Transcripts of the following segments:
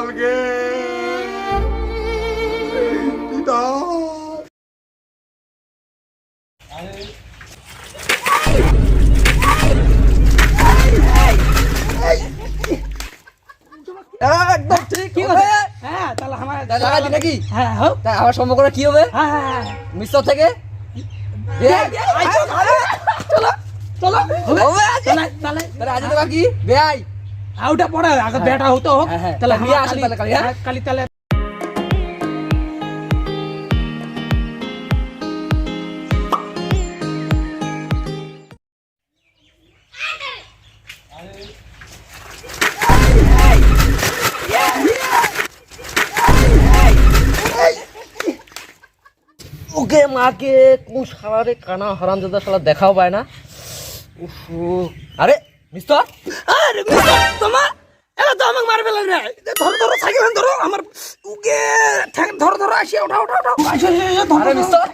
পিতল গে পিতল। একদম ঠিক কি হবে। হ্যাঁ তাহলে আমার লাগাই দি নাকি? হ্যাঁ হোক। তা আমার সম্পর্ক কি হবে? হ্যাঁ হ্যাঁ মিশ্র থেকে চলো চলো হবে তাহলে তাহলে আজ তো বাকি বেয়াই আউটা পড়া আগে বেটা হতো হোক। হ্যাঁ, হ্যাঁ। তাহলে নিয়ে আমার আসো তাহলে কালি, হ্যাঁ? কালি তাহলে ওকে মাকে কোন শালারে কানা হারামজাদা শালা দেখাও পায় না। উফ, আরে মিস্টার আরে তোমার এলা তো আমাকে মারবে না রে। ধরো ধরো সাইকেল ধরো আমার উকে ঠ্যাং ধরো ধরো আসি ওঠা ওঠা ওঠা আসো আরে মিস্টার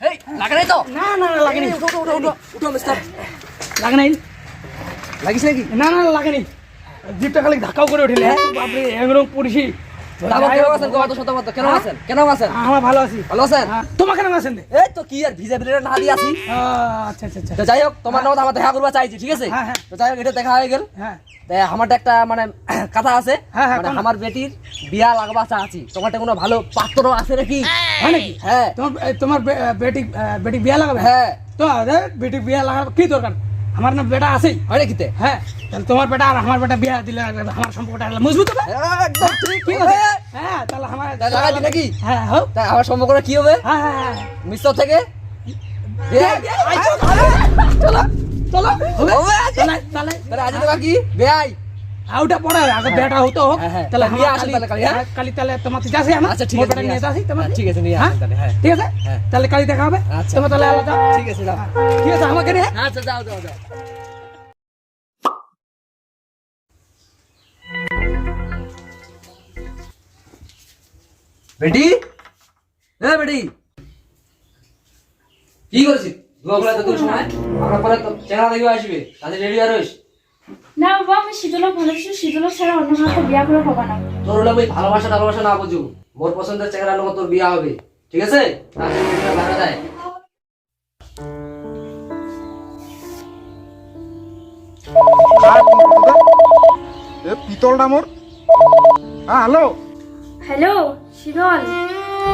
এই লাগে নাই তো? না না না লাগেনি উঠো উঠো উঠো উঠো উঠো মিস্টার। লাগে নাই লাগিস নাকি? না না লাগেনি জিপটা খালি ধাক্কাও করে উঠিলে বাপরে একরকম পড়িছি। তারপর কেন আছেন গো? এত শত কেন আছেন? কেন আছেন? আমার ভালো আছি। ভালো আছেন? হ্যাঁ, তোমার কেন আছেন রে? এই তো কি আর ভিজা ভিজা না দিয়ে আছি। আচ্ছা আচ্ছা আচ্ছা তো যাই হোক তোমার নাম আমার দেখা করবা চাইছি, ঠিক আছে? হ্যাঁ, হ্যাঁ। তো যাই হোক এটা দেখা হয়ে গেল। হ্যাঁ তাই আমারটা একটা মানে কথা আছে, হ্যাঁ, হ্যাঁ, মানে কোন? আমার বেটির বিয়া লাগবা চাচ্ছি। তোমারটা কোনো ভালো পাত্র আছে নাকি? হয় নাকি? হ্যাঁ তোমার বেটি বিয়া লাগাবে? হ্যাঁ তো আরে বেটি বিয়া লাগাবে কি দরকার? আমার না বেটা আছেই। হয় নাকি? হ্যাঁ তাহলে তোমার বেটা আর আমার বেটা বিয়া দিলে আমার সম্পর্কটা মজবুত হবে। একদম ঠিক ঠিক আছে। হ্যাঁ তাহলে আমার লাগাই দি নাকি? হ্যাঁ হোক। তাই আমার সম্পর্কটা কি হবে? হ্যাঁ হ্যাঁ হ্যাঁ মিশ্র থেকে চলো চলো হবে হবে আজ? তাহলে তাহলে তাহলে আজ তো বাকি বেয়াই আউটা পড়া আগে বেটা হতো হোক। হ্যাঁ, হ্যাঁ। তাহলে নিয়ে আমার আসো কালি তাহলে কালি, হ্যাঁ? কালি তাহলে তোমার তো যাচ্ছি আমার আচ্ছা ঠিক মোর আছে বেটা নিয়ে নিয়ে যাচ্ছি তোমার ঠিক আছে নিয়ে আসেন তাহলে। হ্যাঁ ঠিক আছে হ্যাঁ। তাহলে কালি দেখা হবে। আচ্ছা। তোমার তাহলে আলাদা ঠিক আছে যাও। ঠিক আছে আমাকে নিয়ে আচ্ছা যাও যাও যাও। বেটি বেটি কি করছিস? দুপুরে তো তোর সময় আমরা পরে তো চেহারা দেখে আসবে, তাহলে রেডি আর হইস। না বাবা আমি শীতলক ভালোবাসি, শীতলক ছাড়া অন্য কাউকে বিয়া করে পাবা না। তোর হলো ওই ভালোবাসা না বুঝু, মোর পছন্দের চেহারা লোক তোর বিয়া হবে, ঠিক আছে? তাহলে রেডি হয়ে বাইরে যায়। পিতলটা মোর। হ্যাঁ হ্যালো, হ্যালো শীতল,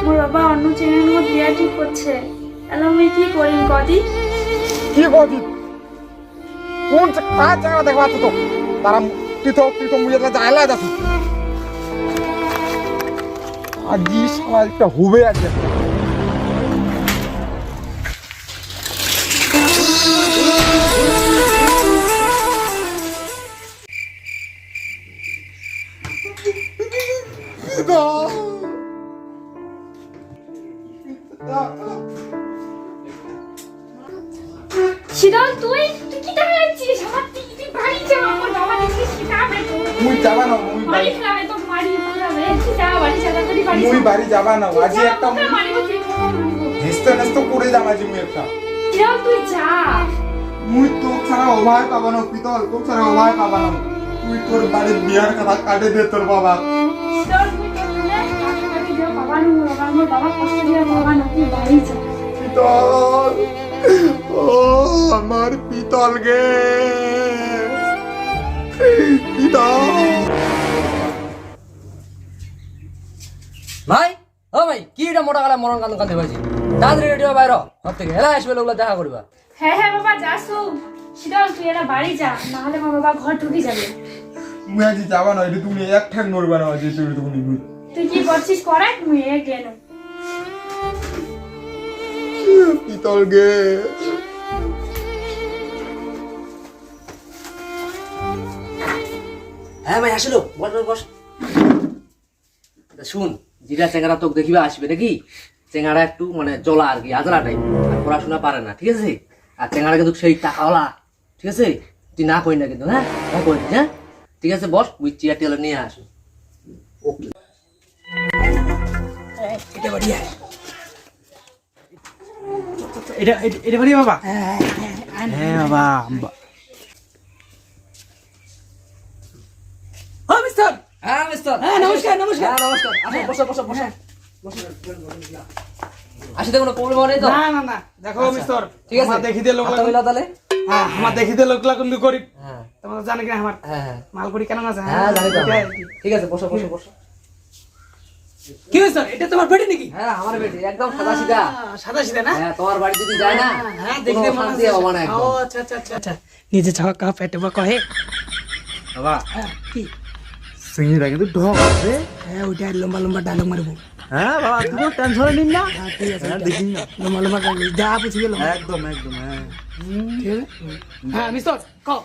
মোর বাবা অন্য ছেলের মধ্যে বিয়া ঠিক করছে। তাহলে আমি কি করি কদি? কি করছিস? কোন কাজ জায়গা দেখবা তো তারা তুই তো মুয়ে যাইলা যাচ্ছিস আর জি সবাই একটা হবে আছে। শীতল তুই তুই কি দেখা যাচ্ছিস? আমার তুই বাড়ি যা, আমার বাবা দেখে শিখাবে তো। মুই যাবা না, বাড়ি ফেলাবে তো, মারি ফেলাবে। তুই যা বাড়ি যা, তাড়াতাড়ি বাড়ি যা। বাড়ি যাবা না, তুই আজি যা, একটা ওকে মারিব, তুই মারিব। হেস্ত করে যাবা যে মুই একটা শীতল তুই যা। মুই তো ছাড়া অভাব পাবা না পিতল, তো ছাড়া অভাব পাবা না। তুই তোর বাড়ির বিয়ার কথা কাটে দে তোর বাবা। শীতল তুই তো বলে কাকে দিও বাবা নু, আমার বাবা কষ্ট দিয়ে বাবা নু, তুই বাড়ি যা। পিতল, ও আমার পিতল গে পিতল। ভাই ও ভাই কি এটা মোটা গলা মরণ কান্দ কান্দে ভাইছি, তাড়াতাড়ি রেডি হয়ে বাইরে সব থেকে এলা আসবে লোকগুলো দেখা করবা। হ্যাঁ হ্যাঁ বাবা যাসু। শীতল তুই এরা বাড়ি যা, নাহলে আমার বাবা ঘর ঢুকে যাবে। মুই আজি যাবা না, এটা তুমি এক ঠাক নড়বা না আজি তুমি। তুই কি করছিস করাই তুই কেন? পিতল গে হ্যাঁ ভাই আসলো, বস বস বস। শুন, জিরা চেঙ্গারা তোকে দেখিবা আসবে নাকি? চেঙ্গারা একটু মানে জলা আর কি, আজলা টাইপ, আর পড়াশোনা পারে না, ঠিক আছে? আর চেঙ্গারা কিন্তু সেই টাকাওয়ালা, ঠিক আছে? তুই না কই না কিন্তু, হ্যাঁ না কই, হ্যাঁ ঠিক আছে? বস, ওই চেয়ার টেলে নিয়ে আসো। ওকে এটা বাড়ি আয়। এটা বাড়ি বাবা? হ্যাঁ বাবা। ও মিস্টার হ্যাঁ মিস্টার হ্যাঁ নমস্কার নমস্কার হ্যাঁ নমস্কার আসুন বসো বসো বসো আসিতে কোনো প্রবলেম নেই তো না না না দেখো মিস্টার ঠিক আছে আমার দেখি দিয়ে লোক হাতটা মিলাও তাহলে হ্যাঁ আমার দেখি দিয়ে লোক লাগলো গরিব হ্যাঁ তোমরা জানে কি আমার হ্যাঁ হ্যাঁ মালকুড়ি কেমন আছে হ্যাঁ জানি তো ওটাই। ঠিক আছে বসো বসো বসো কি মিস্টার এটা তোমার বেটি নাকি হ্যাঁ আমার বেটি একদম সাদা সিধা সাদা সিধা না হ্যাঁ তোমার বাড়ি যদি যায় না হ্যাঁ কোনো দেখতে মনে শান্তি হচ্ছে হবে না একদম ও আচ্ছা আচ্ছা আচ্ছা আচ্ছা নিজে ছাওয়া কা পেটে বা কহে বাবা হ্যাঁ কি সিংড়িটা কিন্তু ঢক আছে। হ্যাঁ ওইটা লম্বা লম্বা ডায়লগ মারবো হ্যাঁ বাবা তুমি টেনশন নিন না। হ্যাঁ ঠিক আছে হ্যাঁ দেখি না লম্বা লম্বা ডায়লগ যা বুঝি গেল একদম একদম হ্যাঁ ঠিক আছে হ্যাঁ মিস্টার কও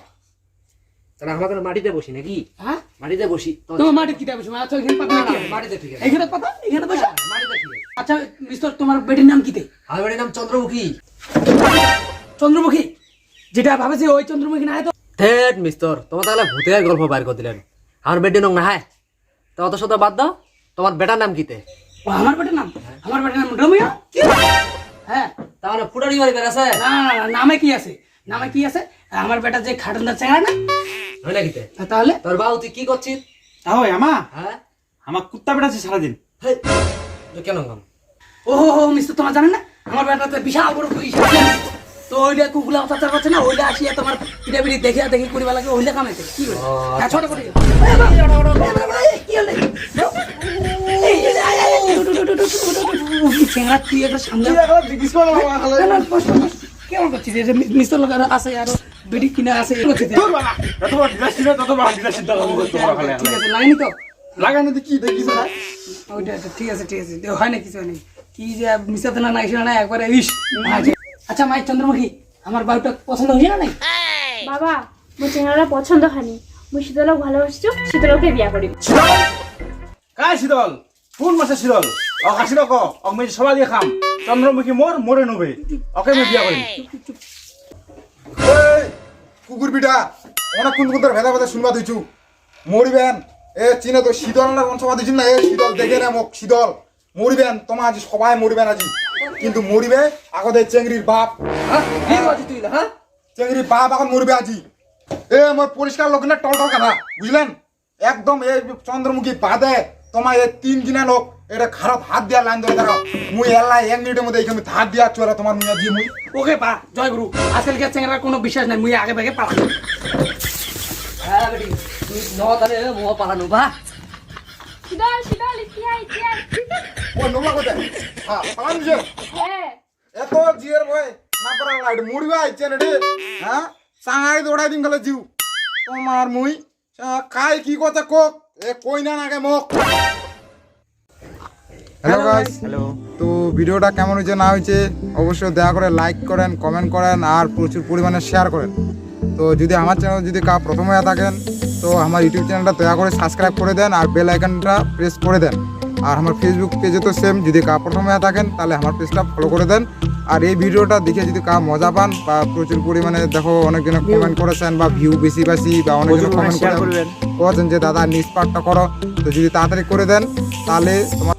তাহলে আমরা কেন মাটিতে বসি নাকি হ্যাঁ মাটিতে বসি তোমার মাটি কি দেবো আচ্ছা এখানে পাতা নাকি মাটিতে ঠিক আছে এখানে পাতা এখানে বসে মাটিতে ঠিক আছে আচ্ছা মিস্টার তোমার বেটির নাম কি দে আমার বাড়ির নাম চন্দ্রমুখী চন্দ্রমুখী যেটা ভাবেছি ওই চন্দ্রমুখী না তো থেট মিস্টার তোমার তাহলে ভূতের গল্প বাইর করে দিলেন আমার বেটির নাম না হ্যাঁ তো অত শত বাদ দাও তোমার বেটার নাম কিতে ও আমার বেটার নাম আমার বেটার নাম রমিয়া কি হ্যাঁ তাহলে ফুটারি বাড়ি বেড়াছে না না, না, নামে কি আছে নামে কি আছে আমার বেটা যে খাটনদার চেঙ্গা না হয় না কিতে তাহলে তোর বাবু তুই কি করছিস তাহলে আমা হ্যাঁ আমার কুত্তা বেড়াচ্ছে সারাদিন। হেই, তো কেন কাম ও মিস্টার তোমার জানেন না আমার বেটা তো বিশাল বড় পুলিশ তো ওইটা কুকুলা অত্যাচার করছে না ওইটা আসিয়া তোমার পিটাপিটি দেখে দেখি করিবা লাগে ওইটা কামাইছে কি করে ও, হ্যাঁ, ছোট করে কি হলো চেঙ্গা তুই একটা সামনে জিজ্ঞেস করো বাবা খালে। না, না, বস, বস। কেমন করছিস এই যে মিস্টার লোক আরো আছে আরো বেডি কিনা আছে এরকম করছিস। তোর বাবা এত বড় ডিলার ছিল তত বড় ডিলার সিদ্ধ করবো তোমার খালে। ঠিক আছে লাইনি তো লাগানি তো কি দেখিস না? ওইটা আচ্ছা, ঠিক আছে ঠিক আছে হয় না কিছু হয় না কি যে মিশাতে না নাই না একবারে ইস আচ্ছা মাই চন্দ্রমুখী আমার বাবুটা পছন্দ হয়েছে না নাই বাবা মোর চেহারা পছন্দ হয়নি মুই শীতলক ভালোবাসছো শীতলকে বিয়া করিব শীতল কাই শীতল কোন মাসে শীতল ও হাসি রক আমি সবাই দিয়ে খাম চন্দ্রমুখী মোর মোরে নবে ওকে আমি বিয়া করিম। কুকুর পিঠা অনেক কোন কোন ভেদা ভেদা শুনবা দিছু মরিবেন এ চিনে তো শীতল না বংশবা দিছুন না এ শীতল দেখে না মোক শীতল মরিবেন তোমার আজ সবাই মরিবেন আজি কিন্তু মরিবে আগতে চেংড়ির বাপ কি করছিস তুই হ্যাঁ চেংড়ির বাপ এখন মরিবে আজি এ আমার পরিষ্কার লোক না টল টল কথা বুঝলেন একদম এই চন্দ্রমুখী বাদে তোমার এই 3 দিনা লোক এটা খারাপ হাত দিয়া লাইন ধরে দেখো মুই এল্লা 1 মিনিটের মধ্যে এখানে হাত দিয়া চলে তোমার মিয়া দিয়ে মুই ওকে পা জয় গুরু আজকালকার চেঙ্গার কোনো বিশ্বাস নাই মুই আগে ভাগে পালা হ্যাঁ বেটি তুই ন তাহলে মোহ পালানো বা শীতল শীতল ইতিহাস ও নোমা কোথায় হ্যাঁ পালাম যে হ্যাঁ এত জিয়ার ভয় না পারা লাইট মুড়িবা আইছে রে হ্যাঁ সাঙাই দৌড়াই দিন গেলে জিউ তোমার মুই কাই কি কথা কোক এ কই না নাগে মোক হ্যালো গাইস হ্যালো তো ভিডিওটা কেমন হয়েছে না হয়েছে অবশ্যই দয়া করে লাইক করেন কমেন্ট করেন আর প্রচুর পরিমাণে শেয়ার করেন তো যদি আমার চ্যানেল যদি প্রথম হয়ে থাকেন তো আমার ইউটিউব চ্যানেলটা দয়া করে সাবস্ক্রাইব করে দেন আর বেল আইকনটা প্রেস করে দেন আর আমার ফেসবুক পেজে তো সেম যদি প্রথম হয়ে থাকেন তাহলে আমার পেজটা ফলো করে দেন আর এই ভিডিওটা দেখে যদি মজা পান বা প্রচুর পরিমাণে দেখো অনেকজনে কমেন্ট করেছেন বা ভিউ বেশি বেশি বা অনেকজনে কমেন্ট করেছেন যে দাদা নিউজ পার্টটা করো তো যদি তাড়াতাড়ি করে দেন তাহলে তোমার